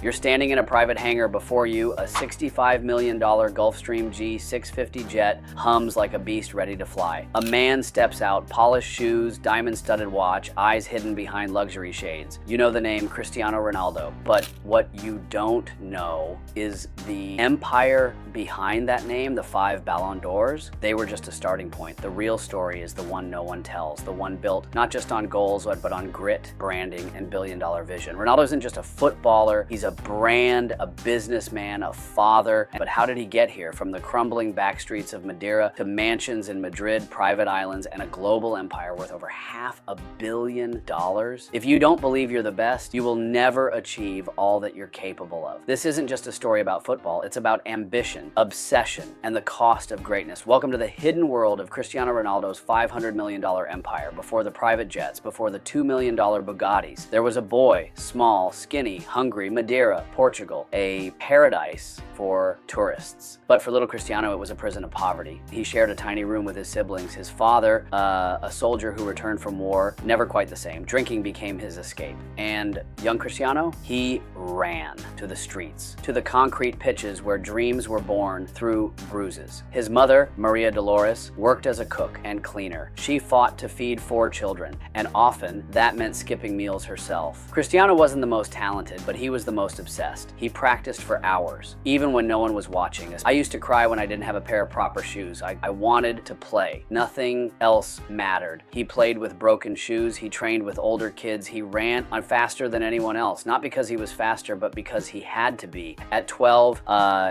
You're standing in a private hangar. Before you, a $65 million Gulfstream G650 jet hums like a beast ready to fly. A man steps out, polished shoes, diamond-studded watch, eyes hidden behind luxury shades. You know the name Cristiano Ronaldo, but what you don't know is the empire behind that name, the 5 Ballon d'Ors. They were just a starting point. The real story is the one no one tells, the one built not just on goals, but on grit, branding, and billion-dollar vision. Ronaldo isn't just a footballer, he's a brand, a businessman, a father. But how did he get here? From the crumbling back streets of Madeira to mansions in Madrid, private islands, and a global empire worth over $500 million. If you don't believe you're the best, you will never achieve all that you're capable of. This isn't just a story about football, it's about ambition, obsession, and the cost of greatness. Welcome to the hidden world of Cristiano Ronaldo's $500 million empire. Before the private jets, before the $2 million Bugattis, there was a boy, small, skinny, hungry, Madeira, Portugal, a paradise for tourists. But for little Cristiano, it was a prison of poverty. He shared a tiny room with his siblings. His father, a soldier who returned from war, never quite the same. Drinking became his escape. And young Cristiano, he ran to the streets, to the concrete pitches where dreams were born through bruises. His mother, Maria Dolores, worked as a cook and cleaner. She fought to feed 4 children, and often that meant skipping meals herself. Cristiano wasn't the most talented, but he was the most obsessed. He practiced for hours, even when no one was watching. I used to cry when I didn't have a pair of proper shoes. I wanted to play. Nothing else mattered. He played with broken shoes. He trained with older kids. He ran on faster than anyone else, not because he was faster, but because he had to be. At 12,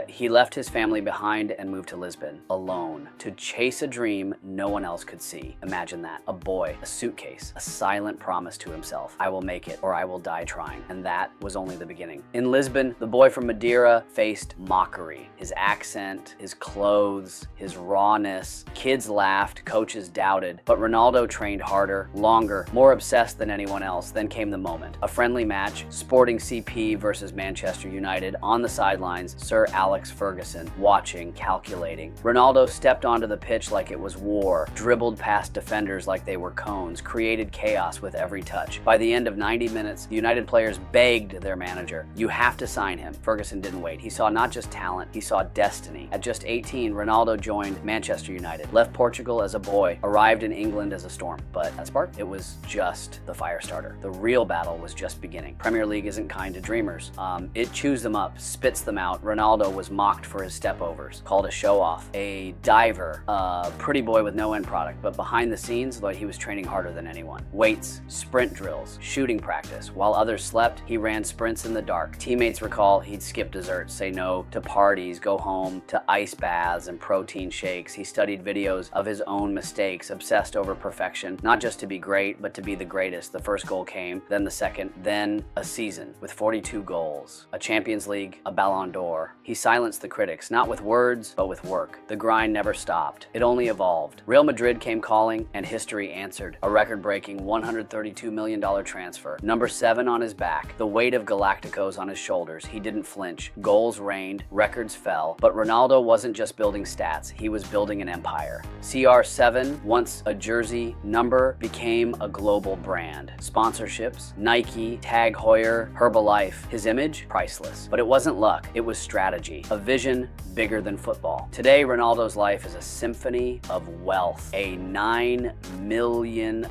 he left his family behind and moved to Lisbon alone to chase a dream no one else could see. Imagine that. A boy, a suitcase, a silent promise to himself. I will make it or I will die trying. And that was only the beginning. In Lisbon, the boy from Madeira faced mockery. His accent, his clothes, his rawness. Kids laughed, coaches doubted, but Ronaldo trained harder, longer, more obsessed than anyone else. Then came the moment. A friendly match, Sporting CP versus Manchester United. On the sidelines, Sir Alex Ferguson, watching, calculating. Ronaldo stepped onto the pitch like it was war, dribbled past defenders like they were cones, created chaos with every touch. By the end of 90 minutes, the United players begged their manager, "You have to sign him." Ferguson didn't wait. He saw not just talent, he saw destiny. At just 18, Ronaldo joined Manchester United, left Portugal as a boy, arrived in England as a storm. But that spark, it was just the fire starter. The real battle was just beginning. Premier League isn't kind to dreamers. It chews them up, spits them out. Ronaldo was mocked for his stepovers, called a show-off, a diver, a pretty boy with no end product. But behind the scenes, he was training harder than anyone. Weights, sprint drills, shooting practice. While others slept, he ran sprints in the dark. Teammates recall he'd skip desserts, say no to parties, go home to ice baths and protein shakes. He studied videos of his own mistakes, obsessed over perfection, not just to be great, but to be the greatest. The first goal came, then the second, then a season with 42 goals, a Champions League, a Ballon d'Or. He silenced the critics, not with words, but with work. The grind never stopped. It only evolved. Real Madrid came calling, and history answered. A record-breaking $132 million transfer. Number 7 on his back, the weight of Galacticos on his shoulders. He didn't flinch. Goals rained, records fell. But Ronaldo wasn't just building stats, he was building an empire. CR7, once a jersey number, became a global brand. Sponsorships, Nike, Tag Heuer, Herbalife. His image, priceless. But it wasn't luck, it was strategy. A vision bigger than football. Today, Ronaldo's life is a symphony of wealth. A $9 million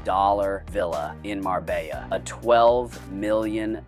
villa in Marbella. A $12 million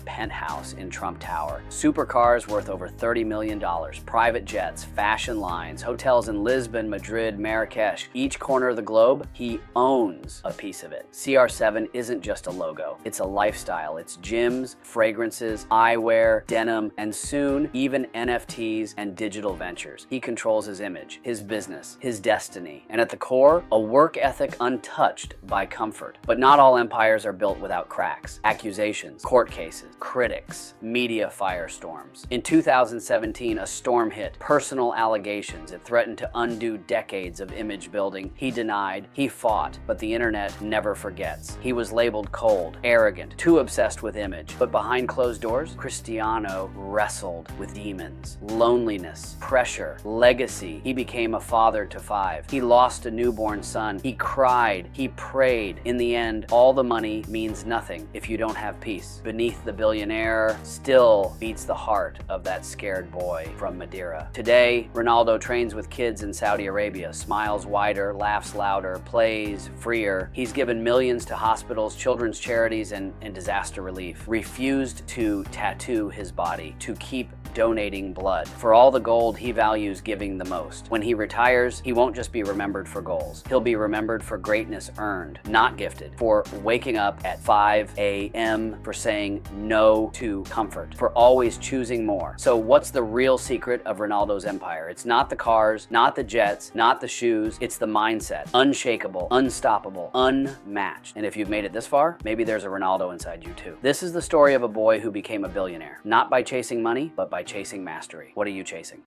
penthouse in Trump Tower. Supercars worth over $30 million. Private jets, fashion lines, hotels in Lisbon, Madrid, Marrakesh. Each corner of the globe, he owns a piece of it. CR7 isn't just a logo. It's a lifestyle. It's gyms, fragrances, eyewear, denim, and soon even NFTs and digital ventures. He controls his image, his business, his destiny. And at the core, a work ethic untouched by comfort. But not all empires are built without cracks. Accusations, court cases, critics, media firestorms. In 2017, a storm hit. Personal allegations. It threatened to undo decades of image building. He denied, he fought, but the internet never forgets. He was labeled cold, arrogant, too obsessed with image. But behind closed closed doors? Cristiano wrestled with demons, loneliness, pressure, legacy. He became a father to 5. He lost a newborn son. He cried. He prayed. In the end, all the money means nothing if you don't have peace. Beneath the billionaire still beats the heart of that scared boy from Madeira. Today, Ronaldo trains with kids in Saudi Arabia, smiles wider, laughs louder, plays freer. He's given millions to hospitals, children's charities, and disaster relief. Refused to tattoo his body, to keep donating blood. For all the gold, he values giving the most. When he retires, he won't just be remembered for goals. He'll be remembered for greatness earned, not gifted. For waking up at 5 a.m., for saying no to comfort, for always choosing more. So what's the real secret of Ronaldo's empire? It's not the cars, not the jets, not the shoes. It's the mindset. Unshakable, unstoppable, unmatched. And if you've made it this far, maybe there's a Ronaldo inside you too. This is the story of a boy who became a billionaire, not by chasing money, but by chasing mastery. What are you chasing?